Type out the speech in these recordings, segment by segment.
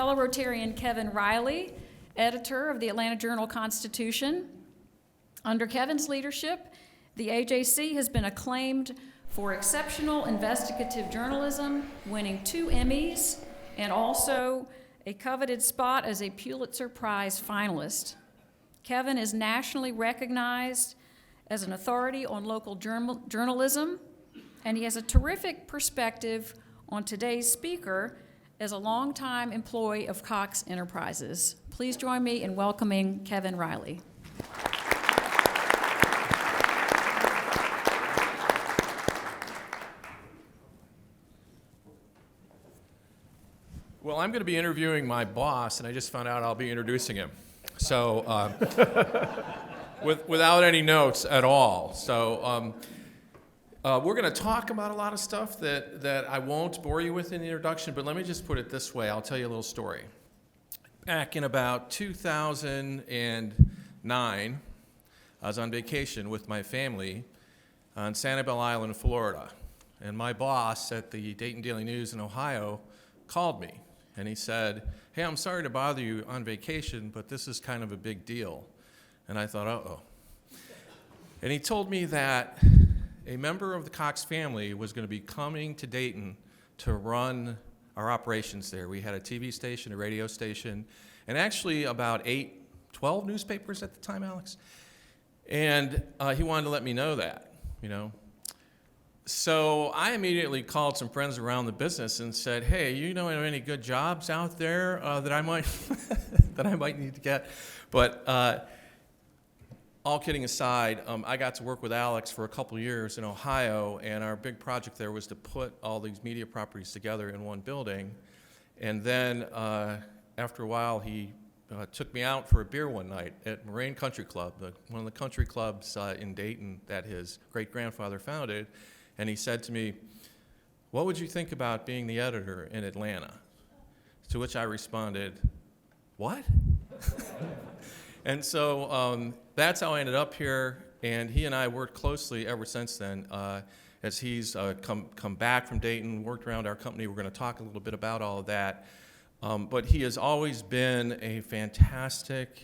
fellow Rotarian Kevin Riley, editor of the Atlanta Journal-Constitution. Under Kevin's leadership, the AJC has been acclaimed for exceptional investigative journalism, winning 2 Emmys, and also a coveted spot as a Pulitzer Prize finalist. Kevin is nationally recognized as an authority on local journalism, and he has a terrific perspective on today's speaker as a longtime employee of Cox Enterprises. Please join me in welcoming Kevin Riley. Well, I'm going to be interviewing my boss, and I just found out I'll be introducing him. So, without any notes at all. So, we're going to talk about a lot of stuff that I won't bore you with in the introduction, but let me just put it this way. I'll tell you a little story. Back in about 2009, I was on vacation with my family on Sanibel Island, Florida. And my boss at the Dayton Daily News in Ohio called me. And he said, "Hey, I'm sorry to bother you on vacation, but this is kind of a big deal." And I thought, uh-oh. And he told me that a member of the Cox family was going to be coming to Dayton to run our operations there. We had a TV station, a radio station, and actually about 12 newspapers at the time, Alex. And he wanted to let me know that, you know. So I immediately called some friends around the business and said, "Hey, you know of any good jobs out there that I might that I might need to get?" But all kidding aside, I got to work with Alex for a couple years in Ohio, and our big project there was to put all these media properties together in one building. And then after a while, he took me out for a beer one night at Moraine Country Club, one of the country clubs in Dayton that his great-grandfather founded. And he said to me, "What would you think about being the editor in Atlanta?" To which I responded, "What?" And so that's how I ended up here, and he and I worked closely ever since then. As he's come back from Dayton, worked around our company. We're going to talk a little bit about all of that. But he has always been a fantastic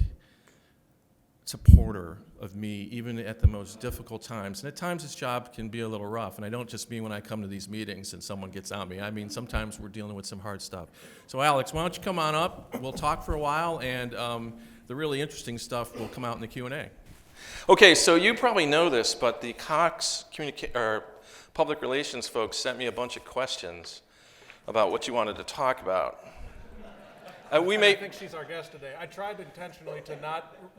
supporter of me, even at the most difficult times. And at times this job can be a little rough, and I don't just mean when I come to these meetings and someone gets on me. I mean sometimes we're dealing with some hard stuff. So Alex, why don't you come on up? We'll talk for a while, and the really interesting stuff will come out in the Q&A. Okay, so you probably know this, but the Cox public relations folks sent me a bunch of questions about what you wanted to talk about. I think she's our guest today. I tried intentionally to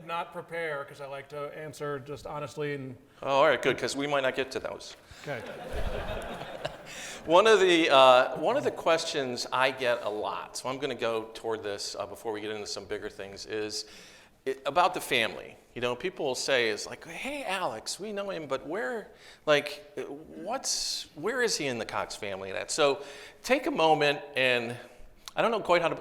not prepare because I like to answer just honestly. And oh, all right, good, because we might not get to those. Okay. One of the questions I get a lot, so I'm going to go toward this before we get into some bigger things, is about the family. You know, people will say, it's like, "Hey, Alex, we know him, but where is he in the Cox family?" And that. So take a moment and, I don't know quite how to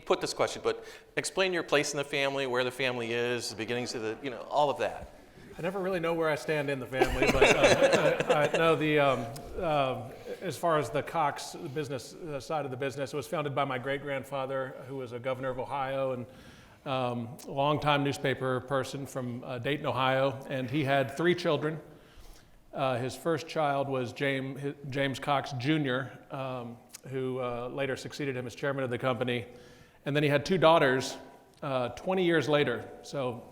put this question, but explain your place in the family, where the family is, the beginnings of all of that. I never really know where I stand in the family, but as far as the Cox business side of the business, it was founded by my great-grandfather, who was a governor of Ohio and a longtime newspaper person from Dayton, Ohio, and he had 3 children. His first child was James Cox Jr., who later succeeded him as chairman of the company. And then he had 2 daughters 20 years later. So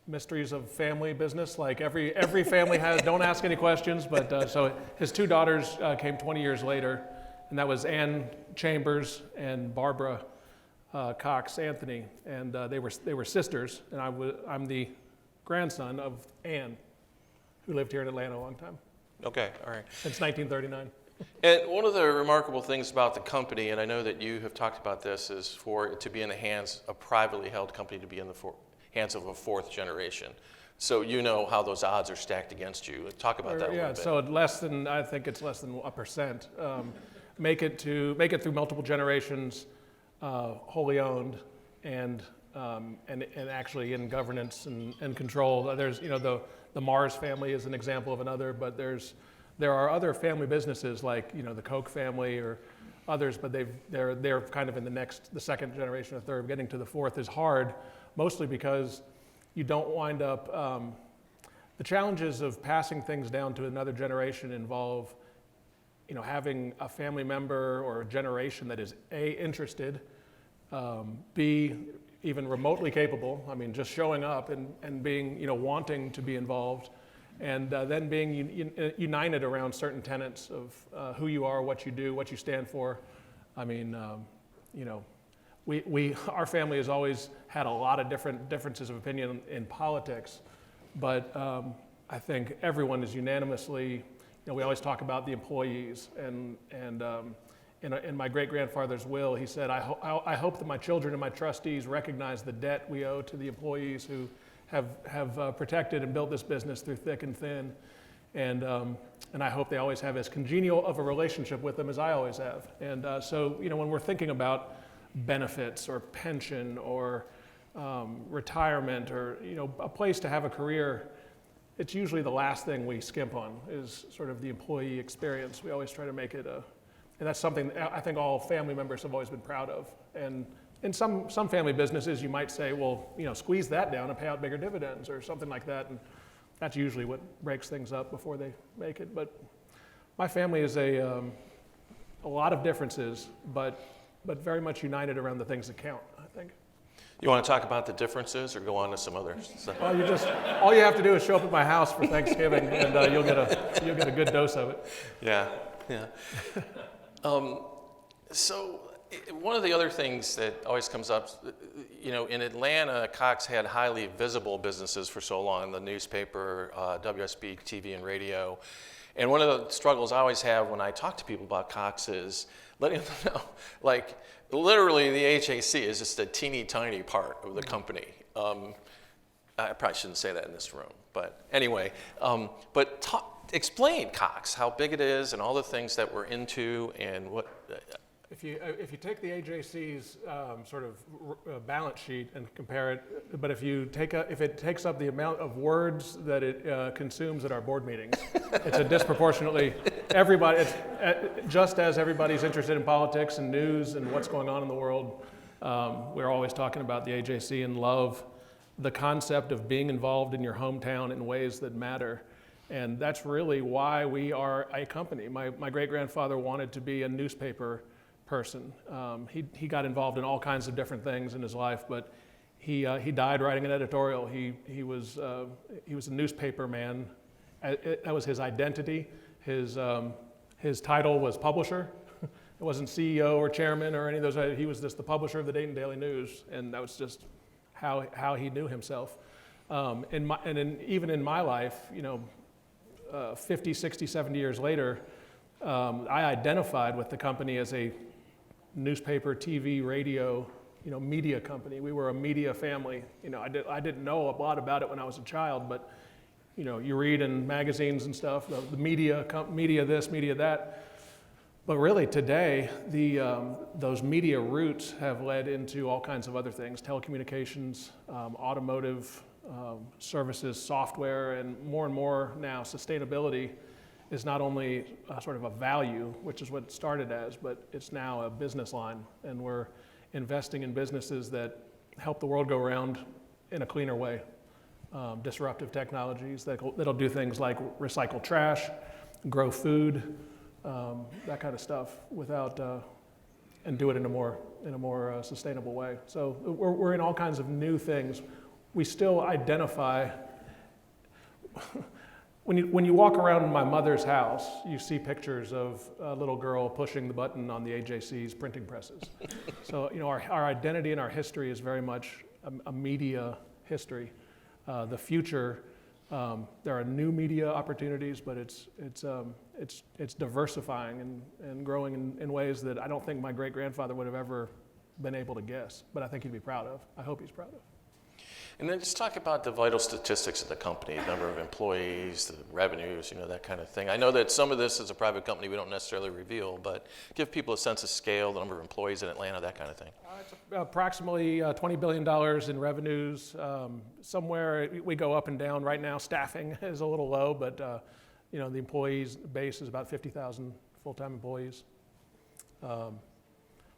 mysteries of family business, like every family has, don't ask any questions, but so his 2 daughters came 20 years later, and that was Ann Chambers and Barbara Cox Anthony, and they were sisters, and I'm the grandson of Ann, who lived here in Atlanta a long time. Okay, all right. Since 1939. And one of the remarkable things about the company, and I know that you have talked about this, is for it to be in the hands of a privately held company, to be in the hands of a 4th generation. So you know how those odds are stacked against you. Talk about that a little bit. So I think it's less than 1%. Make it through multiple generations, wholly owned, and actually in governance and control. There's the Mars family is an example of another, but there are other family businesses like the Koch family or others, but they're kind of in the second generation or third. Getting to the fourth is hard, mostly because you don't wind up, the challenges of passing things down to another generation involve, having a family member or a generation that is A, interested, B, even remotely capable, just showing up and being, wanting to be involved, and then being united around certain tenets of who you are, what you do, what you stand for. Our family has always had a lot of differences of opinion in politics, but I think everyone is unanimously, we always talk about the employees, and in my great-grandfather's will, he said, I hope that my children and my trustees recognize the debt we owe to the employees who have protected and built this business through thick and thin, and I hope they always have as congenial of a relationship with them as I always have. And so, when we're thinking about benefits or pension or retirement or, a place to have a career, it's usually the last thing we skimp on is sort of the employee experience. We always try to make it and that's something I think all family members have always been proud of. And in some family businesses, you might say, well, squeeze that down and pay out bigger dividends or something like that. And that's usually what breaks things up before they make it. But my family is a lot of differences, but very much united around the things that count, I think. You want to talk about the differences or go on to some other stuff? Well, all you have to do is show up at my house for Thanksgiving, and you'll get a good dose of it. Yeah. So one of the other things that always comes up, in Atlanta, Cox had highly visible businesses for so long, the newspaper, WSB, TV, and radio. And one of the struggles I always have when I talk to people about Cox is letting them know, literally the HAC is just a teeny tiny part of the company. I probably shouldn't say that in this room, but anyway, explain Cox, how big it is and all the things that we're into and what. If you take the AJC's sort of balance sheet and compare it, but if it takes up the amount of words that it consumes at our board meetings, it's a disproportionately everybody. Just as everybody's interested in politics and news and what's going on in the world, we're always talking about the AJC and love the concept of being involved in your hometown in ways that matter. And that's really why we are a company. My great-grandfather wanted to be a newspaper person. He got involved in all kinds of different things in his life, but he died writing an editorial. He was a newspaper man. That was his identity. His title was publisher. It wasn't CEO or chairman or any of those. He was just the publisher of the Dayton Daily News, and that was just how he knew himself. Even in my life, 50, 60, 70 years later, I identified with the company as a newspaper, TV, radio, media company. We were a media family. I didn't know a lot about it when I was a child, but you read in magazines and stuff, the media this, media that. But really today, those media roots have led into all kinds of other things: telecommunications, automotive, services, software, and more now sustainability is not only sort of a value, which is what it started as, but it's now a business line, and we're investing in businesses that help the world go around in a cleaner way. Disruptive technologies that'll do things like recycle trash, grow food, that kind of stuff, and do it in a more sustainable way. So we're in all kinds of new things. We still identify. When you walk around my mother's house, you see pictures of a little girl pushing the button on the AJC's printing presses. So our identity and our history is very much a media history. The future, there are new media opportunities, but it's diversifying and growing in ways that I don't think my great-grandfather would have ever been able to guess. But I think he'd be proud of. I hope he's proud of. And then just talk about the vital statistics of the company, number of employees, the revenues, that kind of thing. I know that some of this is a private company we don't necessarily reveal, but give people a sense of scale, the number of employees in Atlanta, that kind of thing. It's approximately $20 billion in revenues. Somewhere we go up and down. Right now, staffing is a little low, but the employees base is about 50,000 full-time employees.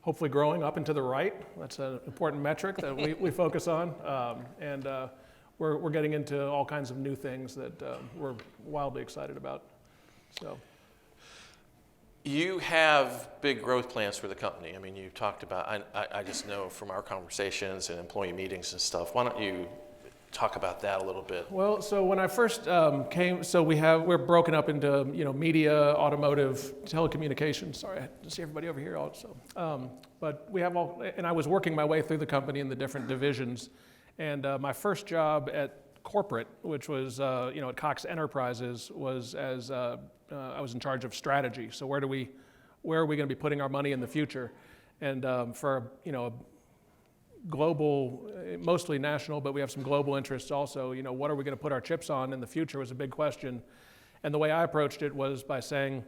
hopefully growing up and to the right. That's an important metric that we focus on. And we're getting into all kinds of new things that we're wildly excited about. So. You have big growth plans for the company. I mean, you talked about, I just know from our conversations and employee meetings and stuff. Why don't you talk about that a little bit? Well, so when I first came, so we're broken up into, media, automotive, telecommunications. Sorry, I had to see everybody over here also. But we have all, and I was working my way through the company in the different divisions. And my first job at corporate, which was, at Cox Enterprises, was as I was in charge of strategy. So where are we going to be putting our money in the future? And for a global, mostly national, but we have some global interests also. What are we going to put our chips on in the future was a big question. And the way I approached it was by saying,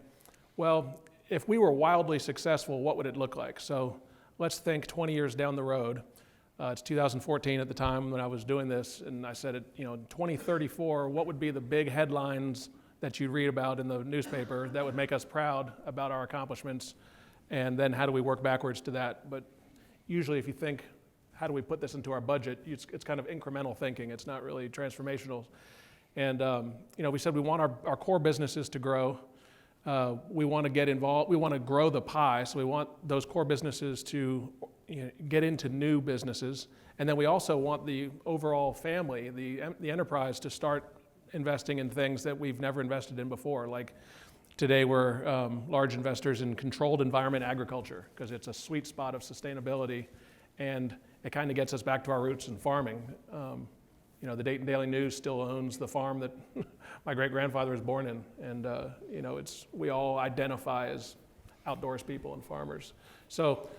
well, if we were wildly successful, what would it look like? So let's think 20 years down the road. It's 2014 at the time when I was doing this, and I said, in 2034, what would be the big headlines that you read about in the newspaper that would make us proud about our accomplishments, and then how do we work backwards to that? But usually if you think, how do we put this into our budget, it's kind of incremental thinking. It's not really transformational. And we said we want our core businesses to grow. We want to get involved. We want to grow the pie, so we want those core businesses to get into new businesses. And then we also want the overall family, the enterprise, to start investing in things that we've never invested in before. Like today we're large investors in controlled environment agriculture because it's a sweet spot of sustainability, and it kind of gets us back to our roots in farming. The Dayton Daily News still owns the farm that my great-grandfather was born in, and we all identify as outdoors people and farmers. So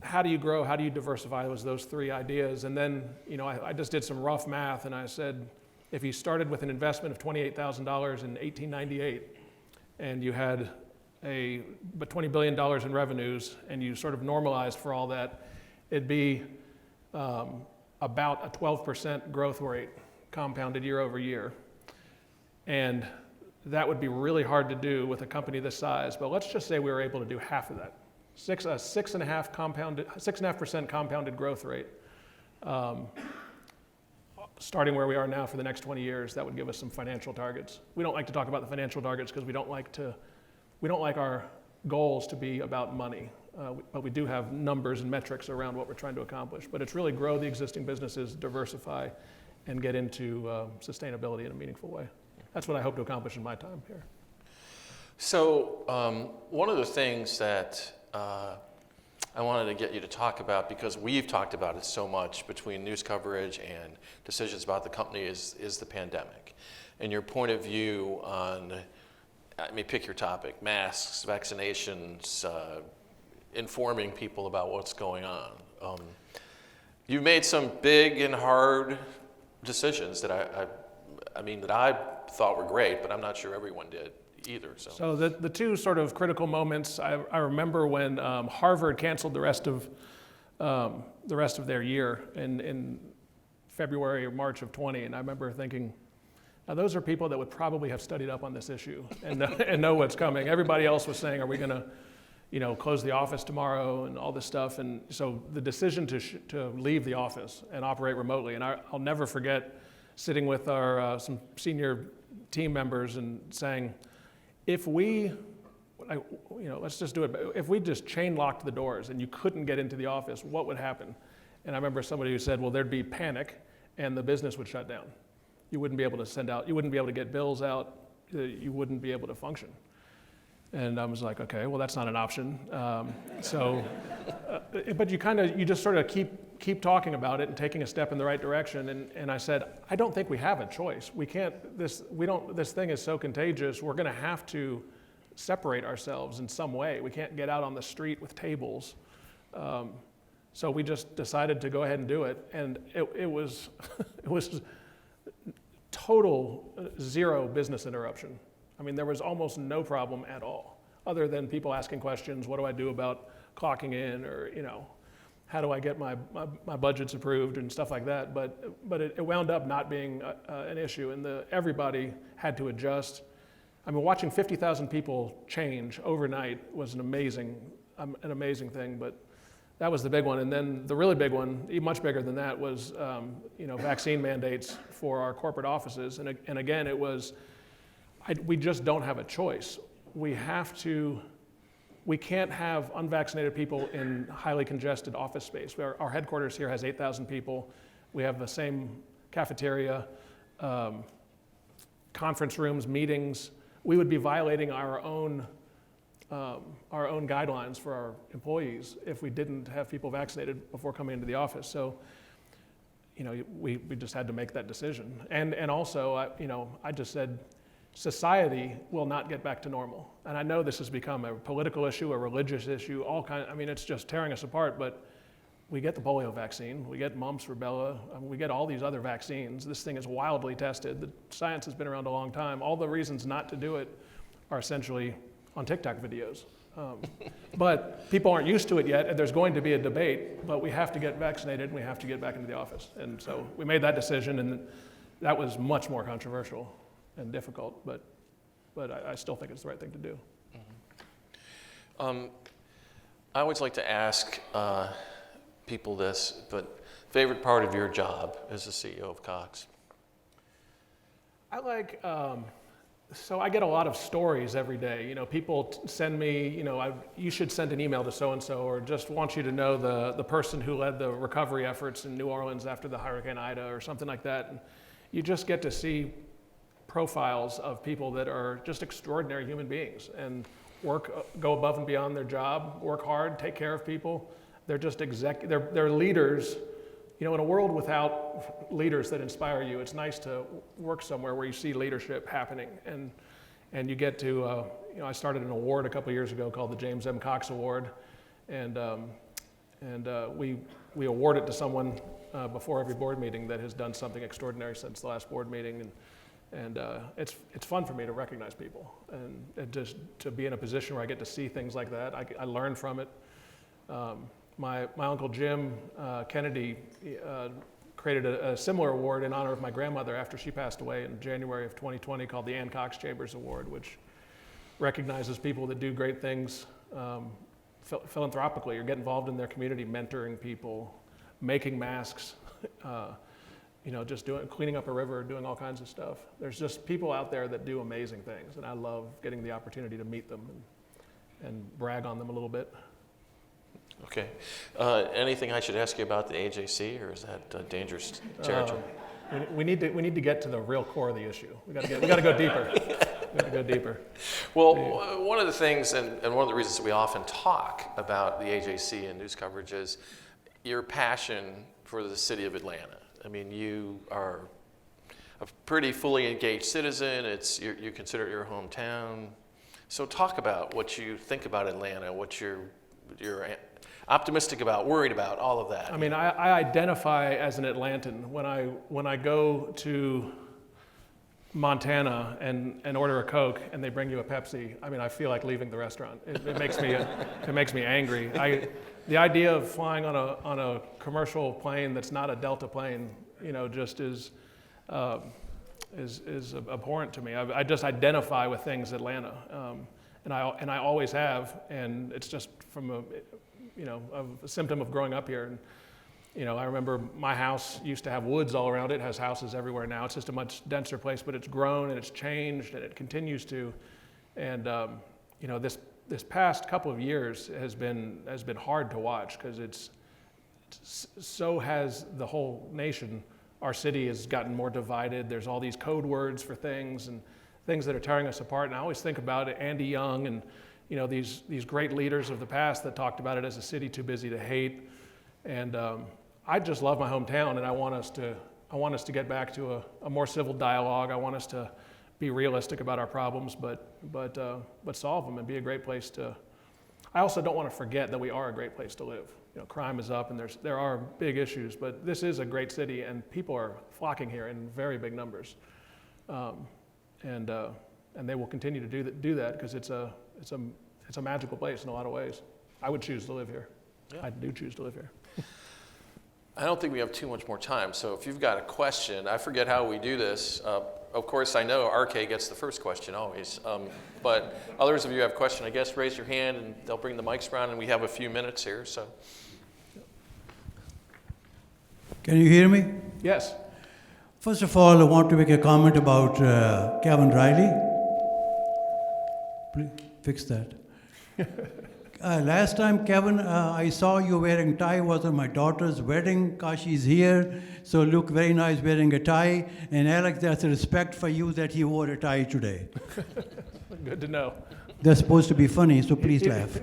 how do you grow? How do you diversify? Was those three ideas. And then, I just did some rough math, and I said, if you started with an investment of $28,000 in 1898, and you had $20 billion in revenues, and you sort of normalized for all that, it'd be about a 12% growth rate compounded year over year. And that would be really hard to do with a company this size, but let's just say we were able to do half of that. 6.5% compounded growth rate. Starting where we are now for the next 20 years, that would give us some financial targets. We don't like to talk about the financial targets because we don't like our goals to be about money, but we do have numbers and metrics around what we're trying to accomplish. But it's really grow the existing businesses, diversify, and get into sustainability in a meaningful way. That's what I hope to accomplish in my time here. So one of the things that I wanted to get you to talk about, because we've talked about it so much between news coverage and decisions about the company, is the pandemic. And your point of view on, pick your topic, masks, vaccinations, informing people about what's going on. You've made some big and hard decisions that I thought were great, but I'm not sure everyone did either. So the two sort of critical moments, I remember when Harvard canceled the rest of their year in February or March of 20, and I remember thinking, now those are people that would probably have studied up on this issue and know what's coming. Everybody else was saying, are we going to close the office tomorrow and all this stuff, and so the decision to leave the office and operate remotely, and I'll never forget sitting with our some senior team members and saying, if we, let's just do it, but if we just chain locked the doors and you couldn't get into the office, what would happen? And I remember somebody who said, well, there'd be panic and the business would shut down. You wouldn't be able to send out, you wouldn't be able to get bills out, you wouldn't be able to function. And I was like, okay, well, that's not an option. But you just sort of keep talking about it and taking a step in the right direction. And I said, I don't think we have a choice. We can't, this thing is so contagious, we're going to have to separate ourselves in some way. We can't get out on the street with tables. So we just decided to go ahead and do it. And it was total zero business interruption. I mean, there was almost no problem at all, other than people asking questions, what do I do about clocking in, or, how do I get my budgets approved and stuff like that. But it wound up not being an issue, and everybody had to adjust. I mean, watching 50,000 people change overnight was an amazing an amazing thing, but that was the big one. And then the really big one, even much bigger than that, was vaccine mandates for our corporate offices. And again, it was, we just don't have a choice. We can't have unvaccinated people in highly congested office space. Our headquarters here has 8,000 people. We have the same cafeteria, conference rooms, meetings. We would be violating our own guidelines for our employees if we didn't have people vaccinated before coming into the office. So, we just had to make that decision. And also, I just said, society will not get back to normal. And I know this has become a political issue, a religious issue, it's just tearing us apart, but we get the polio vaccine, we get mumps, rubella, we get all these other vaccines. This thing is wildly tested. The science has been around a long time. All the reasons not to do it are essentially on TikTok videos. But people aren't used to it yet, and there's going to be a debate, but we have to get vaccinated and we have to get back into the office. And so we made that decision, and that was much more controversial and difficult, but I still think it's the right thing to do. I always like to ask people this, but favorite part of your job as the CEO of Cox? I like, so I get a lot of stories every day. People send me, you should send an email to so-and-so, or just want you to know the person who led the recovery efforts in New Orleans after the Hurricane Ida, or something like that. And you just get to see profiles of people that are just extraordinary human beings and go above and beyond their job, work hard, take care of people. They're just they're leaders. In a world without leaders that inspire you, it's nice to work somewhere where you see leadership happening. And you get to, I started an award a couple years ago called the James M Cox Award, and we award it to someone before every board meeting that has done something extraordinary since the last board meeting. And it's fun for me to recognize people and just to be in a position where I get to see things like that. I learn from it. My uncle Jim Kennedy created a similar award in honor of my grandmother after she passed away in January of 2020, called the Ann Cox Chambers Award, which recognizes people that do great things philanthropically or get involved in their community, mentoring people, making masks, just cleaning up a river, doing all kinds of stuff. There's just people out there that do amazing things, and I love getting the opportunity to meet them and brag on them a little bit. Okay. Anything I should ask you about the AJC, or is that dangerous territory? We need to get to the real core of the issue. We got to go deeper. We got to go deeper. Well, one of the things, and one of the reasons we often talk about the AJC and news coverage is your passion for the city of Atlanta. I mean, you are a pretty fully engaged citizen. You consider it your hometown. So talk about what you think about Atlanta, what you're optimistic about, worried about, all of that. I mean, I identify as an Atlantan. When I go to Montana and order a Coke and they bring you a Pepsi, I mean, I feel like leaving the restaurant. It makes me angry. The idea of flying on a commercial plane that's not a Delta plane, just is abhorrent to me. I just identify with things Atlanta, and I always have, and it's just from a symptom of growing up here. And I remember my house used to have woods all around it. It has houses everywhere now. It's just a much denser place, but it's grown and it's changed and it continues to. And this past couple of years has been hard to watch, because so has the whole nation. Our city has gotten more divided. There's all these code words for things and things that are tearing us apart. And I always think about it, Andy Young and these great leaders of the past that talked about it as a city too busy to hate. And I just love my hometown, and I want us to get back to a more civil dialogue. I want us to be realistic about our problems, but solve them and be a great place to. I also don't want to forget that we are a great place to live. Crime is up, and there are big issues, but this is a great city, and people are flocking here in very big numbers, and they will continue to do that because it's a magical place in a lot of ways. I would choose to live here. Yeah. I do choose to live here. I don't think we have too much more time, so if you've got a question, I forget how we do this. of course, I know RK gets the first question always, but others of you have a question, I guess, raise your hand and they'll bring the mics around, and we have a few minutes here, so. Can you hear me? Yes. First of all, I want to make a comment about Kevin Riley. Please fix that. Last time, Kevin, I saw you wearing tie was at my daughter's wedding. Kashi's here, so look very nice wearing a tie. And Alex, that's a respect for you that he wore a tie today. Good to know. That's supposed to be funny, so please laugh.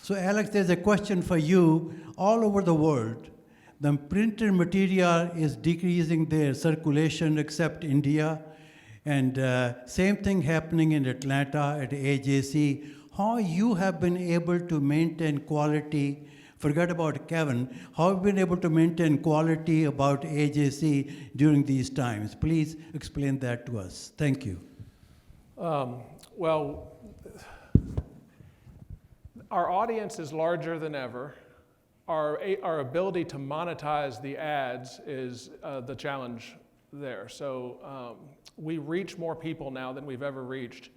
So Alex, there's a question for you. All over the world, the printed material is decreasing their circulation except India. And same thing happening in Atlanta at AJC. How you have been able to maintain quality, forget about Kevin, how have you been able to maintain quality about AJC during these times? Please explain that to us. Thank you. Well, our audience is larger than ever. Our ability to monetize the ads is the challenge there. So we reach more people now than we've ever reached.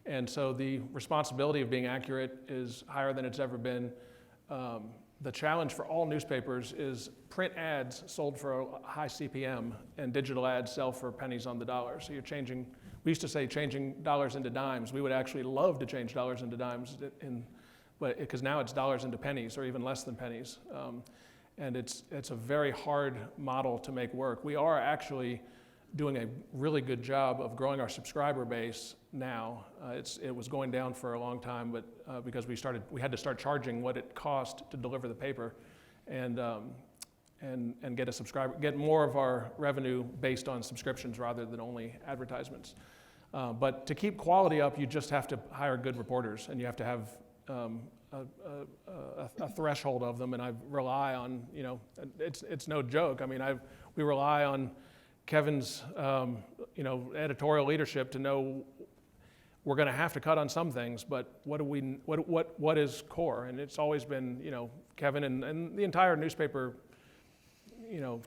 And so the responsibility of being accurate is higher than it's ever been. The challenge for all newspapers is print ads sold for a high CPM and digital ads sell for pennies on the dollar. So you're changing, we used to say changing dollars into dimes. We would actually love to change dollars into dimes, but because now it's dollars into pennies or even less than pennies. And it's a very hard model to make work. We are actually doing a really good job of growing our subscriber base now. It was going down for a long time, but because we had to start charging what it cost to deliver the paper, and get more of our revenue based on subscriptions rather than only advertisements. But to keep quality up, you just have to hire good reporters, and you have to have a threshold of them, and I rely on, it's no joke. I mean, we rely on Kevin's, editorial leadership to know we're going to have to cut on some things, but what is core? And it's always been, Kevin and the entire newspaper,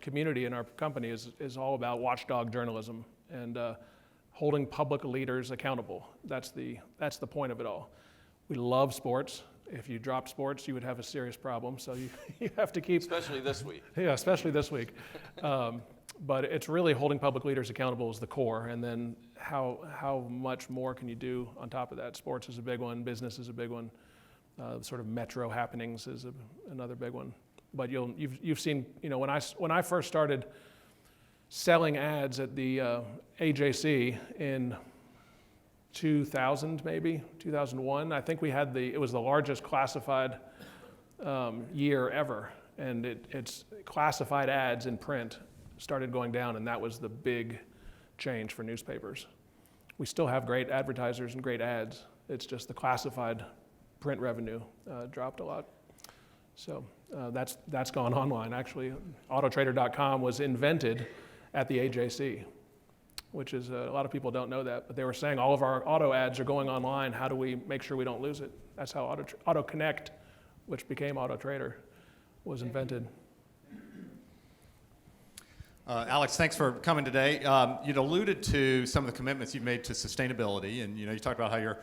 community in our company is all about watchdog journalism and holding public leaders accountable. That's the point of it all. We love sports. If you dropped sports, you would have a serious problem. So you have to keep... Especially this week. Yeah, especially this week. But it's really holding public leaders accountable is the core. And then how much more can you do on top of that? Sports is a big one. Business is a big one. Sort of metro happenings is another big one. But you've seen, when I first started selling ads at the AJC in 2000, maybe 2001. I think it was the largest classified year ever, and it's classified ads in print started going down, and that was the big change for newspapers. We still have great advertisers and great ads. It's just the classified print revenue dropped a lot. So that's gone online. Actually, Autotrader.com was invented at the AJC. Which is, a lot of people don't know that, but they were saying all of our auto ads are going online. How do we make sure we don't lose it? That's how Auto Connect, which became Auto Trader, was invented. Alex, thanks for coming today. You'd alluded to some of the commitments you've made to sustainability, and you talked about how your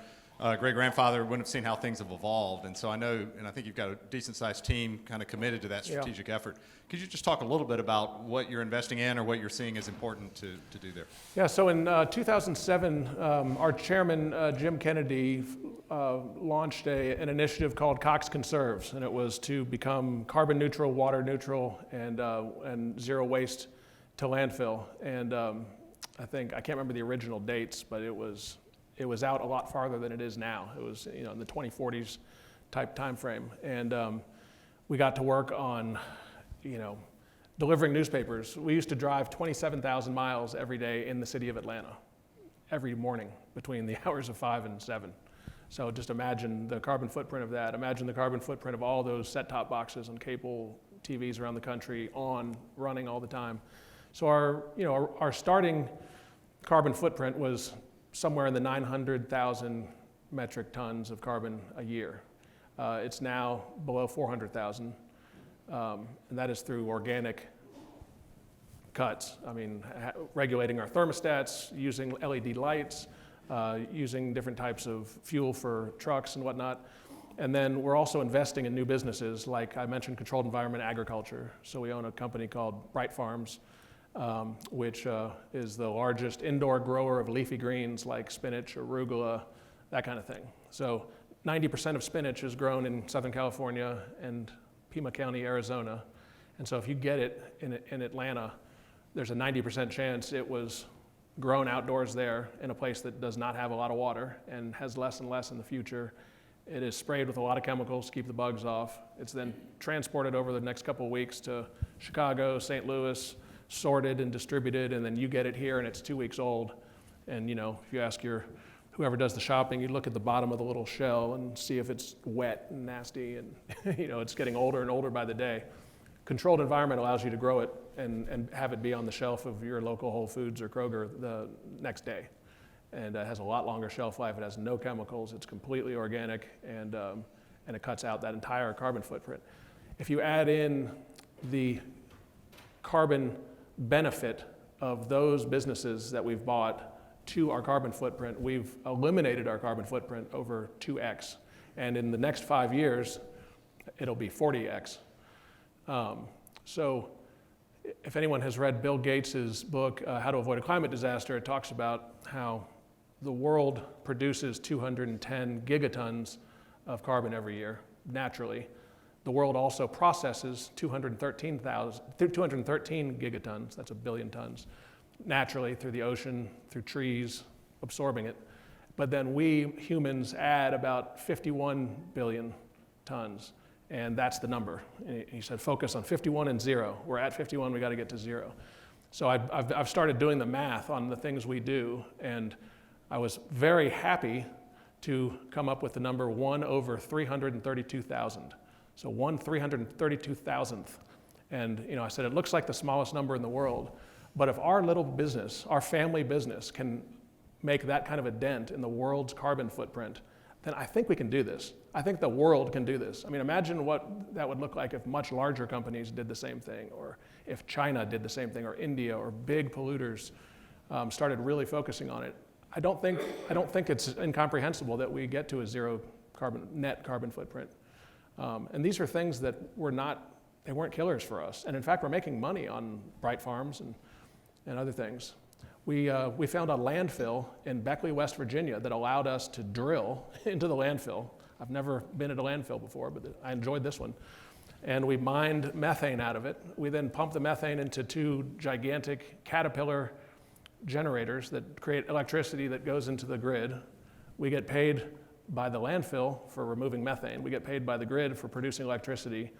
great-grandfather wouldn't have seen how things have evolved, and so I know, and I think you've got a decent-sized team kind of committed to that strategic effort. Could you just talk a little bit about what you're investing in or what you're seeing as important to do there? Yeah, so in 2007, our chairman, Jim Kennedy, launched an initiative called Cox Conserves, and it was to become carbon neutral, water neutral, and zero waste to landfill. And I can't remember the original dates, but it was out a lot farther than it is now. It was in the 2040s type time frame. And we got to work on delivering newspapers. We used to drive 27,000 miles every day in the city of Atlanta, every morning between the hours of 5 and 7. So just imagine the carbon footprint of that. Imagine the carbon footprint of all those set-top boxes and cable TVs around the country running all the time. So our starting carbon footprint was somewhere in the 900,000 metric tons of carbon a year. It's now below 400,000, and that is through organic cuts. I mean, regulating our thermostats, using LED lights, using different types of fuel for trucks and whatnot. And then we're also investing in new businesses, like I mentioned, controlled environment agriculture. So we own a company called Bright Farms, which is the largest indoor grower of leafy greens like spinach, arugula, that kind of thing. So 90% of spinach is grown in Southern California and Pima County, Arizona. And so if you get it in Atlanta, there's a 90% chance it was grown outdoors there in a place that does not have a lot of water and has less and less in the future. It is sprayed with a lot of chemicals to keep the bugs off. It's then transported over the next couple of weeks to Chicago, St. Louis, sorted and distributed, and then you get it here and it's 2 weeks old. And you know, if you ask whoever does the shopping, you look at the bottom of the little shell and see if it's wet and nasty, and you know, it's getting older and older by the day. Controlled environment allows you to grow it and have it be on the shelf of your local Whole Foods or Kroger the next day. And it has a lot longer shelf life. It has no chemicals. It's completely organic, and it cuts out that entire carbon footprint. If you add in the carbon benefit of those businesses that we've bought to our carbon footprint, we've eliminated our carbon footprint over 2x. And in the next 5 years, it'll be 40x. So if anyone has read Bill Gates' book, How to Avoid a Climate Disaster, it talks about how the world produces 210 gigatons of carbon every year, naturally. The world also processes 213 gigatons, that's 1 billion tons, naturally through the ocean, through trees, absorbing it. But then we humans add about 51 billion tons, and that's the number. And he said, focus on 51 and 0. We're at 51, we gotta get to 0. So I've started doing the math on the things we do, and I was very happy to come up with the number 1 over 332,000. So 1/332,000th. And you know, I said, it looks like the smallest number in the world, but if our little business, our family business, can make that kind of a dent in the world's carbon footprint, then I think we can do this. I think the world can do this. I mean, imagine what that would look like if much larger companies did the same thing, or if China did the same thing, or India, or big polluters started really focusing on it. I don't think it's incomprehensible that we get to a zero net carbon footprint. And these are things that they weren't killers for us. And in fact, we're making money on Bright Farms and other things. We found a landfill in Beckley, West Virginia that allowed us to drill into the landfill. I've never been at a landfill before, but I enjoyed this one. And we mined methane out of it. We then pumped the methane into 2 gigantic Caterpillar generators that create electricity that goes into the grid. We get paid by the landfill for removing methane. We get paid by the grid for producing electricity.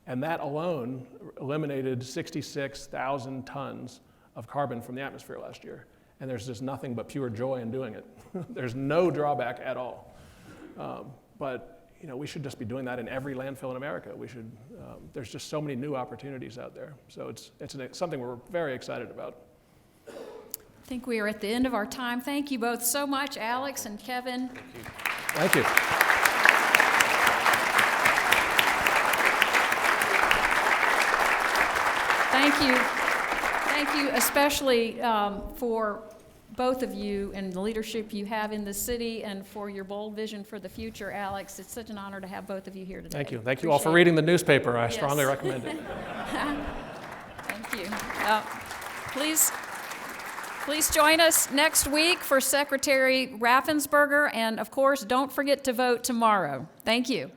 And that alone eliminated 66,000 tons of carbon from the atmosphere last year. And there's just nothing but pure joy in doing it. There's no drawback at all. But you know, we should just be doing that in every landfill in America. We should. There's just so many new opportunities out there. So it's something we're very excited about. I think we are at the end of our time. Thank you both so much, Alex and Kevin. Thank you. Thank you. Thank you especially for both of you and the leadership you have in the city, and for your bold vision for the future, Alex. It's such an honor to have both of you here today. Thank you. Thank you all for reading the newspaper. I strongly recommend it. Thank you. Please join us next week for Secretary Raffensperger, and of course, don't forget to vote tomorrow. Thank you.